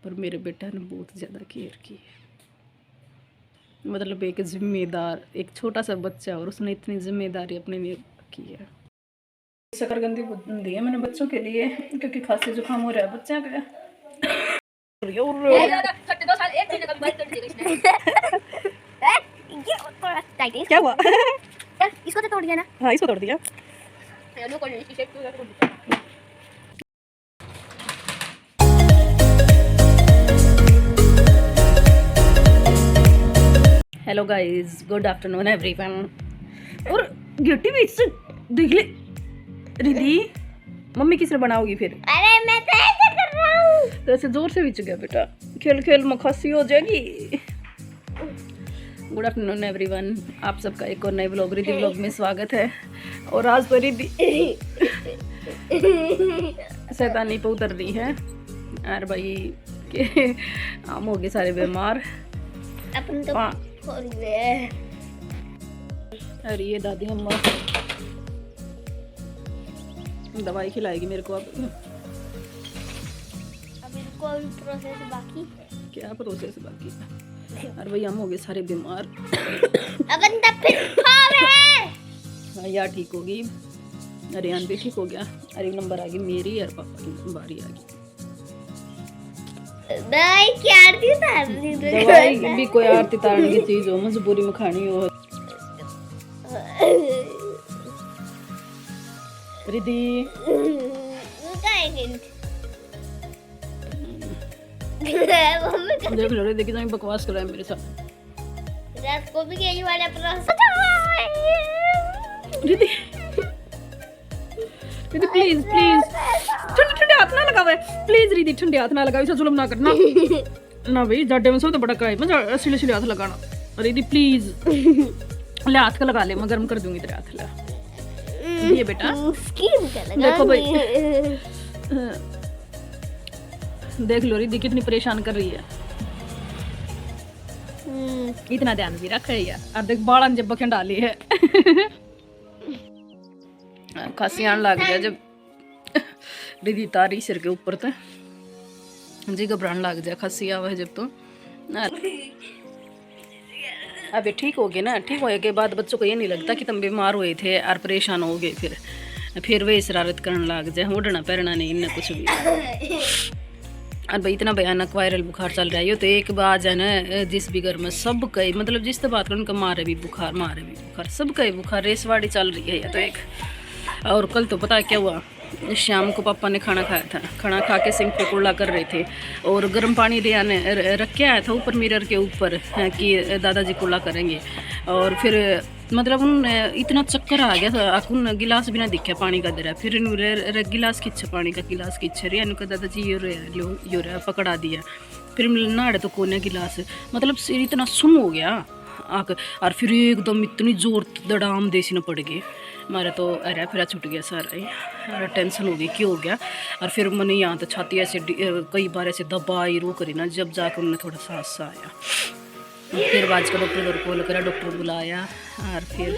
पर मेरे बेटा ने बहुत ज़्यादा केयर की है। मतलब एक जिम्मेदार, एक छोटा सा बच्चा और उसने इतनी जिम्मेदारी अपने लिए की है। शकरकंदी दी है मैंने बच्चों के लिए, क्योंकि खांसी जुकाम हो रहा है बच्चा का। क्या हुआ? इसको तो तोड़ दिया ना? हाँ, इसको तोड़ दिया। Hello guys, good afternoon everyone. और गिट्टी भी इससे देख ले रिद्धि, मम्मी किसने बनाओगी फिर? अरे मैं तो ऐसे कर रहा हूँ। तो ऐसे जोर से बिच गया बेटा, खेल खेल में खांसी हो जाएगी। गुड आफ्टरनून एवरीवन, आप सबका एक और नए व्लॉग रिद्धि व्लॉग में स्वागत है। और आज तो रिद्धि शैतानी पे उतर रही है। और भाई के हम हो गए सारे बीमार। अपन तो खोल गए। अरे ये दादी अम्मा दवाई खिलाएगी मेरे को। अब इनको प्रोसेस बाकी। क्या प्रोसेस बाकी है? अरे भाई हम हो गए सारे बीमार। अपन तब फिर खा रहे। हाँ यार ठीक होगी। अरियान भी ठीक हो गया। अरे नंबर आ गई मेरी और पापा की बारी आ गई। दवाई क्या आरती तारनी? दवाई भी कोई आरती तारने की चीज हो, मजबूरी में खानी हो। रिद्धि देख लो रिद्धि कितनी बकवास कर रहा है मेरे साथ। रात को भी यही वाला process. Riddhi Riddhi please please ठंडे ठंडे हाथ ना लगावे प्लीज। रिद्धि ठंडे हाथ ना लगावे, ऐसा जुल्म ना करना ना भाई। जाडे में सो तो बड़ा काय मैं सिले सिले हाथ लगाना। रिद्धि प्लीज ले हाथ का लगा ले, मैं गर्म कर दूंगी तेरे हाथ ला। ये बेटा देखो भाई, देख लो रिद्धि कितनी परेशान कर रही है। इतना ध्यान भी रख रही है। और देख बालन जब बखें डाली है। खांसी आने लग गया जब रिद्धि तारी सिर के ऊपर तो जी घबराने लग जाए। खांसी आवा है जब तो। अबे ठीक हो गए ना। ठीक होने के बाद बच्चों को ये नहीं लगता कि तुम बीमार हुए थे और परेशान हो गए। फिर वे शरारत करने लग जाए। उड़ना पैरना नहीं इन्हें कुछ भी। और भाई इतना भयानक वायरल बुखार चल रहा है। ये तो एक बात है ना, जिस भी घर में सब कई मतलब जिससे बात करें उनका मारे भी बुखार सब कई बुखार रेसवाड़ी चल रही है। ये तो एक। और कल तो पता है क्या हुआ, शाम को पापा ने खाना खाया था। खाना खा के सिंक पे कुल्ला कर रहे थे और गर्म पानी ले आने रख के आया था ऊपर मिरर के ऊपर कि दादाजी कुल्ला करेंगे। और फिर मतलब उन इतना चक्कर आ गया था, उन गिलास भी ना दिखा पानी का दरा। फिर गिलास खिंचा, पानी का गिलास खिंचा रही का दादाजी यो रहा पकड़ा दिया। फिर नहाड़े तो कोने गिलास, मतलब सिर इतना सुन हो गया आकर। और फिर एकदम इतनी जोर दड़ाम देसी न पड़ गई हमारा तो। अरे फिर छुट गया सारा ही। अरे टेंशन हो गई क्यों हो गया। और फिर मैंने यहाँ तो छाती ऐसे कई बार ऐसे दबाई रो करी ना, जब जाकर उन्हें थोड़ा सांस सा आया। फिर आज का डॉक्टर कॉल करा, डॉक्टर बुलाया। और फिर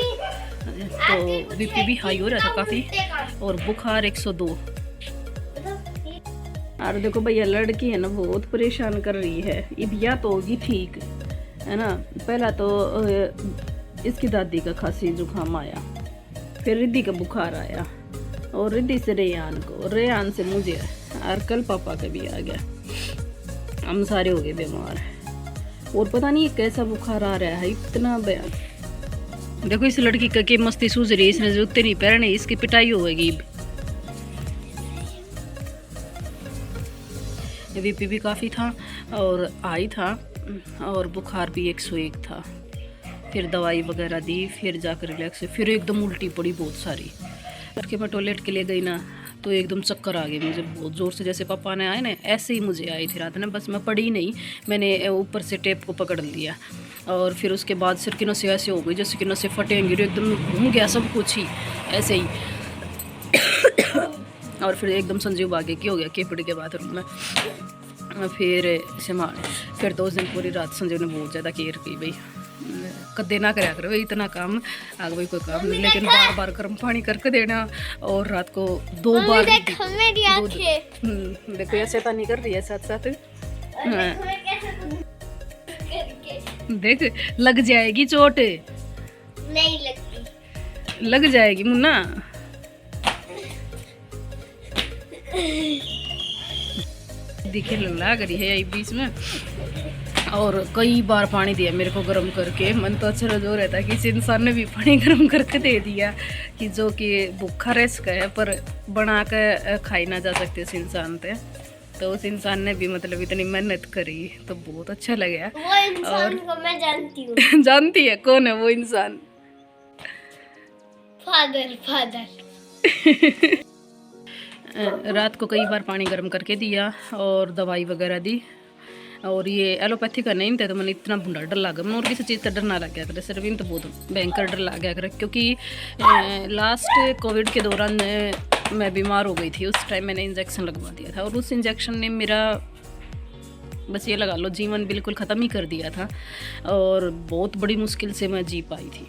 तो बीपी भी हाई हो रहा था काफ़ी और बुखार 102। और देखो भैया लड़की है ना बहुत परेशान कर रही है। इबिया तो होगी ठीक है ना। पहला तो इसकी दादी का खांसी जुकाम आया, फिर रिद्धि का बुखार आया और रिद्धि से रेयान से मुझे, और कल पापा का भी आ गया। हम सारे हो गए बीमार और पता नहीं कैसा बुखार आ रहा है इतना बयान। देखो इस लड़की का की मस्ती सूझ रही है, इसने जूते नहीं पहने, इसकी पिटाई होगी। बीपी भी काफ़ी था और आई था और बुखार भी 101 था। फिर दवाई वगैरह दी, फिर जाकर रिलैक्स। फिर एकदम उल्टी पड़ी बहुत सारी करके मैं टॉयलेट के लिए गई ना तो एकदम चक्कर आ गए मुझे बहुत ज़ोर से। जैसे पापा ने आए ना ऐसे ही मुझे आई थी रात ना। बस मैं पड़ी नहीं, मैंने ऊपर से टेप को पकड़ लिया और फिर उसके बाद सिर की नसें ऐसे हो गई जैसे कि नसें फटेंगी। एकदम घूम गया सब कुछ ही ऐसे ही। और फिर एकदम संजीव आगे की हो गया केपड़ी के बाथरूम में। फिर 2 दिन पूरी रात संजीव ने बहुत ज़्यादा केयर की। भाई कदे ना कराया करो इतना काम, आगे भाई कोई काम नहीं, लेकिन बार बार गर्म पानी करके देना और रात को 2 बार। देखो ये शैतानी कर रही है साथ साथ। हाँ, मैं कैसे करके देख लग जाएगी चोट, नहीं लगती। लग जाएगी मुन्ना। दिखे लाग रही है यही बीच में। और कई बार पानी दिया मेरे को गर्म करके। मन तो अच्छा जो रहता है कि इस इंसान ने भी पानी गर्म करके दे दिया कि जो कि भूखा रह सका है पर बना के खाई ना जा सकते इस इंसान पे। तो उस इंसान ने भी मतलब इतनी मेहनत करी तो बहुत अच्छा लगा। वो इंसान को मैं जानती हूँ। जानती है कौन है वो इंसान? फादर। रात को कई बार पानी गर्म करके दिया और दवाई वगैरह दी। और ये एलोपैथी का नहीं थे तो मैंने इतना बुढ़ा डर लगा। मैं और किसी चीज़ का डर ना लग गया करे, सिर्फ इन तो बहुत भयंकर डर लग गया करे। क्योंकि लास्ट कोविड के दौरान मैं बीमार हो गई थी। उस टाइम मैंने इंजेक्शन लगवा दिया था और उस इंजेक्शन ने मेरा बस ये लगा लो जीवन बिल्कुल ख़त्म ही कर दिया था। और बहुत बड़ी मुश्किल से मैं जी पाई थी।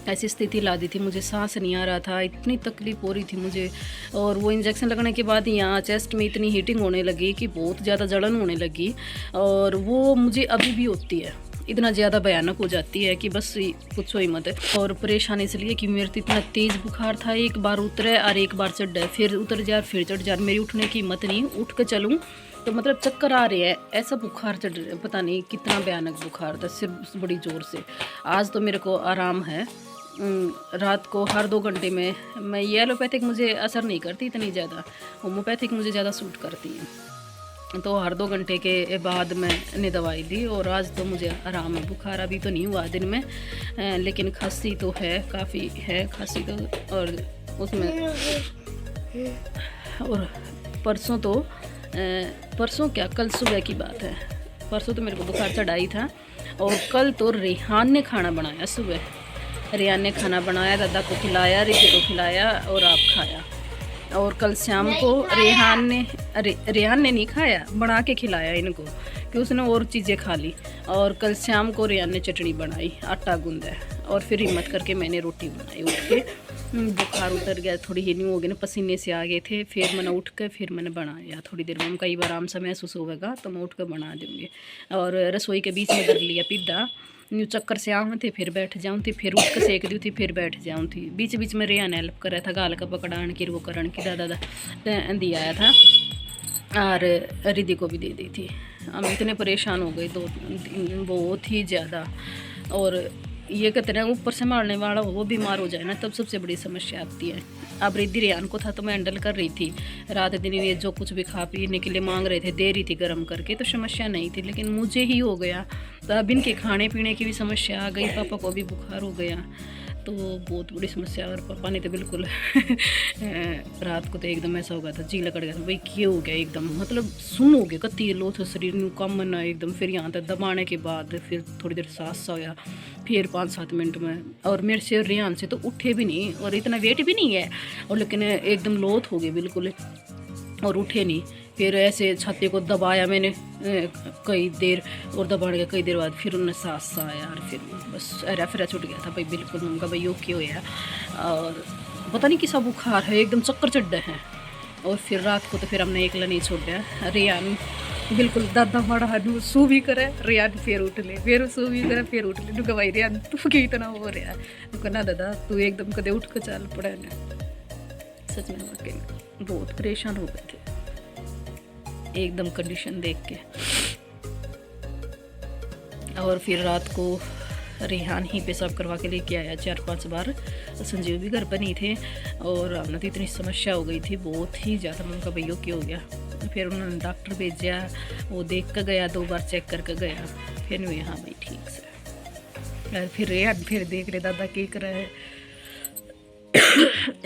ऐसी स्थिति ला दी थी, मुझे सांस नहीं आ रहा था, इतनी तकलीफ हो रही थी मुझे। और वो इंजेक्शन लगने के बाद यहाँ चेस्ट में इतनी हीटिंग होने लगी कि बहुत ज़्यादा जलन होने लगी। और वो मुझे अभी भी होती है, इतना ज़्यादा भयानक हो जाती है कि बस पूछो ही मत। और परेशान इसलिए कि मेरे तो इतना तेज़ बुखार था, एक बार उतरे और एक बार चढ़ जाए, फिर उतर जाए फिर चढ़ जाए। मेरी उठने की हिम्मत नहीं, उठ के चलूँ तो मतलब चक्कर आ रहे हैं, ऐसा बुखार चढ़ रहा है। पता नहीं कितना भयानक बुखार था, सिर्फ बड़ी ज़ोर से। आज तो मेरे को आराम है। रात को हर 2 घंटे में मैं ये एलोपैथिक मुझे असर नहीं करती इतनी ज़्यादा, होम्योपैथिक मुझे ज़्यादा सूट करती है। तो हर 2 घंटे के बाद मैंने दवाई ली और आज तो मुझे आराम है। बुखार अभी तो नहीं हुआ दिन में, लेकिन खांसी तो है, काफ़ी है खांसी तो। और उसमें और परसों क्या, कल सुबह की बात है। परसों तो मेरे को बुखार चढ़ाई था और कल तो रेहान ने खाना बनाया सुबह। रेहान ने खाना बनाया, दादा को खिलाया, रिद्धि को खिलाया और आप खाया। और कल शाम को रेहान ने नहीं खाया, बना के खिलाया इनको कि उसने और चीज़ें खा ली। और कल शाम को रेहान ने चटनी बनाई, आटा गूंदा और फिर हिम्मत करके मैंने रोटी बनाई। उठ के बुखार उतर गया, थोड़ी हीनी हो गई ना, पसीने से आ गए थे। फिर मैंने उठ के फिर मैंने बनाया थोड़ी देर में। कई बार आराम सा महसूस होगा तो मैं उठ कर बना दूँगी। और रसोई के बीच में कर लिया पिड्डा, यूँ चक्कर से आऊँ थी फिर बैठ जाऊँ थी, फिर उठ कर सेक दी थी, फिर बैठ जाऊँ थी। बीच बीच में रेहान हेल्प कर रहा था, गाल का पकड़ान की वो करण की दादा दिया आया था और रिद्धि को भी दे दी थी। हम इतने परेशान हो गए 2 दिन बहुत ही ज़्यादा। और ये कहते हैं ऊपर से मारने वाला वो बीमार हो जाए ना तब सबसे बड़ी समस्या आती है। अब रिद्धि रेहान को था तो मैं हैंडल कर रही थी, रात दिन ये जो कुछ भी खा पीने के लिए मांग रहे थे दे रही थी गर्म करके, तो समस्या नहीं थी। लेकिन मुझे ही हो गया तो अब इनके खाने पीने की भी समस्या आ गई, पापा को भी बुखार हो गया तो बहुत बड़ी समस्या। और पापा ने तो बिल्कुल रात को तो एकदम ऐसा हो गया था, जी लकड़ गया था भाई क्या हो गया एकदम, मतलब सुन हो गया कत्ती लो था शरीर में कम ना एकदम। फिर यहाँ तक दबाने के बाद फिर थोड़ी देर सांस सा होया, फिर 5-7 मिनट में। और मेरे से रेहान से तो उठे भी नहीं और इतना वेट भी नहीं है, और लेकिन एकदम लोथ हो गए बिल्कुल और उठे नहीं। फिर ऐसे छाती को दबाया मैंने कई देर, और दबाने के कई देर बाद फिर उन्हें सांस सा आया और फिर बस रेफरा छूट गया था भाई बिल्कुल। उनका भाई ओके होया और पता नहीं किसा बुखार है, एकदम चक्कर चढ़े हैं। और फिर रात को तो फिर हमने एकला नहीं छोड़ा, रेहान बिल्कुल दादा बड़ा सू भी करे, रेहान फिर उठ ले, फिर सू भी करे फिर उठ ले। भाई रेहान तू क्यों इतना हो रहा है? ना दादा तू एकदम कदे उठ कर चल पड़ा है। सच में वाकई बहुत परेशान हो गए थे एकदम कंडीशन देख के। और फिर रात को रेहान ही पेशाब करवा के लेके आया 4-5 बार। संजीव भी घर पर नहीं थे और हमने तो इतनी समस्या हो गई थी बहुत ही ज़्यादा। मैं उनका भैया की हो गया, फिर उन्होंने डॉक्टर भेजा, वो देख कर गया, 2 बार चेक करके गया, फिर मैं हाँ भाई ठीक से। और फिर रेहान फिर देख रहे दादा क्या कर रहा है।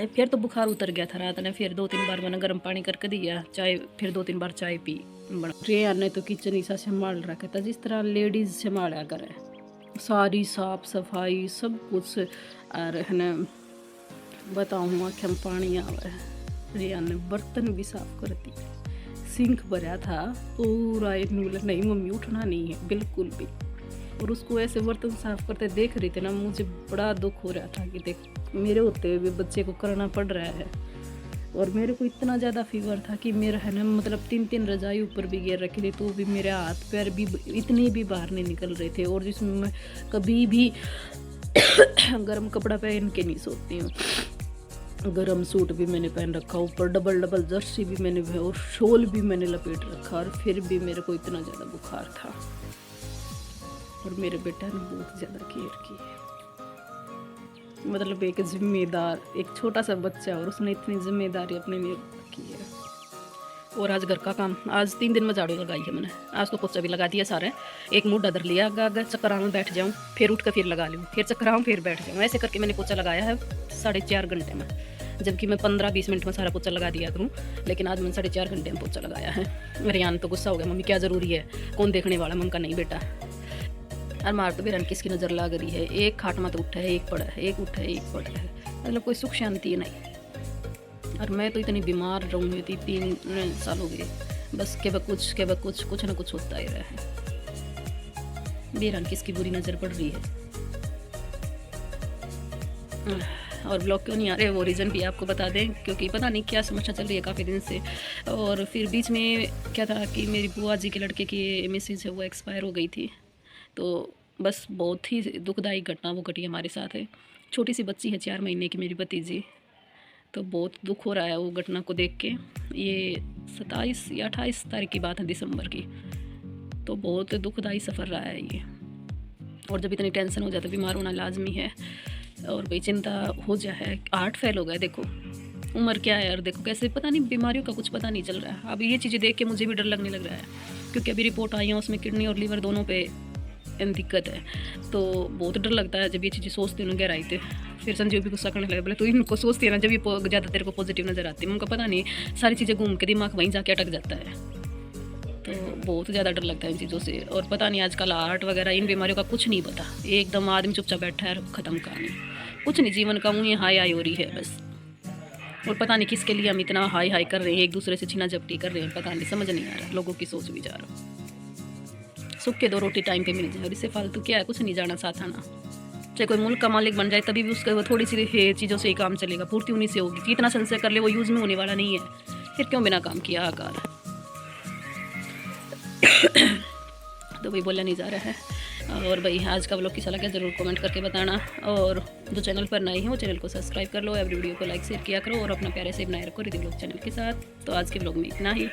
फिर तो बुखार उतर गया था रात ने, फिर 2-3 बार मैंने गर्म पानी करके दिया, चाय फिर 2-3 बार चाय पी। रेहान ने तो किचन ऐसा संभाल रखा था जिस तरह लेडीज संभाला करे, सारी साफ सफाई सब कुछ। और है ना बताऊँ आँखें पानी आवे। रेहान ने बर्तन भी साफ कर दी, सिंक भरा था पूरा, एक बोला नहीं मम्मी उठना नहीं है बिल्कुल भी। और उसको ऐसे बर्तन साफ करते देख रही थी ना, मुझे बड़ा दुख हो रहा था कि देख मेरे होते हुए बच्चे को करना पड़ रहा है। और मेरे को इतना ज़्यादा फीवर था कि मेरा है ना मतलब 3 रजाई ऊपर भी गिर रखी थी, तो भी मेरे हाथ पैर भी इतने भी बाहर नहीं निकल रहे थे। और जिसमें मैं कभी भी गर्म कपड़ा पहन के नहीं सोती हूँ। गरम सूट भी मैंने पहन रखा, ऊपर डबल जर्सी भी मैंने और शॉल भी मैंने लपेट रखा, और फिर भी मेरे को इतना ज़्यादा बुखार था। और मेरे बेटा ने बहुत ज़्यादा केयर की, मतलब एक जिम्मेदार, एक छोटा सा बच्चा, और उसने इतनी जिम्मेदारी अपने लिए की है। और आज घर का काम, आज 3 दिन में झाड़ू लगाई है मैंने। आज तो पोछा भी लगा दिया सारे, एक मुँह डदर लिया, अगर चक्कर आऊँ बैठ जाऊँ, फिर उठ कर फिर लगा लूँ, फिर चक्कर आऊँ फिर बैठ जाऊँ, ऐसे करके मैंने पोछा लगाया है 4.5 घंटे में, जबकि मैं 15-20 मिनट में सारा पोछा लगा दिया करूँ। लेकिन आज मैंने 4.5 घंटे में पोछा लगाया है। रियान तो गुस्सा हो गया, मम्मी क्या ज़रूरी है, कौन देखने वाला। मम्मी का नहीं बेटा, और मार तो बेरन किसकी नज़र लग रही है, एक खाट में तो उठा है, एक पड़ा है, एक उठा है, एक पड़ा है, मतलब कोई सुख शांति नहीं। और मैं तो इतनी बीमार रहूँगी थी, 3 साल हो गए, बस के कुछ ना कुछ होता ही रहा है। बेरन किसकी बुरी नज़र पड़ रही है। और ब्लॉग क्यों नहीं आ रहे वो रीज़न भी आपको बता दें, क्योंकि पता नहीं क्या समस्या चल रही है काफ़ी दिन से। और फिर बीच में क्या था कि मेरी बुआ जी के लड़के की मिसेज है वो एक्सपायर हो गई थी, तो बस बहुत ही दुखदायी घटना वो घटी हमारे साथ है। छोटी सी बच्ची है 4 महीने की मेरी भतीजी, तो बहुत दुख हो रहा है वो घटना को देख के। ये 27 या 28 तारीख की बात है, दिसंबर की, तो बहुत दुखदायी सफ़र रहा है ये। और जब इतनी टेंशन हो जाए तो बीमार होना लाजमी है, और भाई चिंता हो जाए। 8 फेल हो गए, देखो उम्र क्या है, और देखो कैसे पता नहीं, बीमारियों का कुछ पता नहीं चल रहा है। अब ये चीज़ें देख के मुझे भी डर लगने लग रहा है, क्योंकि अभी रिपोर्ट आई है उसमें किडनी और लीवर दोनों पे दिक्कत है, तो बहुत डर लगता है जब ये चीज़ें सोचती हूँ गहराई थे। फिर संजीव भी गुस्सा करने लगे, बोले तो इनको सोचती है ना जब ये ज़्यादा तेरे को पॉजिटिव नज़र आती है। उनका पता नहीं सारी चीज़ें घूम के दिमाग वहीं जाके अटक जाता है, तो बहुत ज़्यादा डर लगता है इन चीज़ों से। और पता नहीं आजकल हार्ट वगैरह इन बीमारियों का कुछ नहीं पता, एकदम आदमी चुपचाप बैठा है, ख़त्म कहानी, कुछ नहीं, जीवन का ऊँ हाई हाई हो रही है बस। और पता नहीं किसके लिए हम इतना हाई हाई कर रहे हैं, एक दूसरे से छीना झपटी कर रहे हैं, पता नहीं, समझ नहीं आ रहा लोगों की सोच विचार। सुख के 2 रोटी टाइम पे मिल जाए, और इससे फालतू क्या है, कुछ नहीं जाना साथ आना। चाहे कोई मुल्क का मालिक बन जाए तभी भी उसका वो थोड़ी सी चीज़ों से ही काम चलेगा, पूर्ति उन्हीं से होगी। जितना संचय कर ले वो यूज़ में होने वाला नहीं है, फिर क्यों बिना काम किया आकार। तो भाई बोला नहीं जा रहा है। और भाई आज का व्लॉग कैसा लगा ज़रूर कमेंट करके बताना, और जो चैनल पर नए हैं वो चैनल को सब्सक्राइब कर लो, एवरी वीडियो को लाइक शेयर किया करो, और अपना प्यारे से बनाए रखो रिद्धि व्लॉग चैनल के साथ। तो आज के व्लॉग में इतना ही।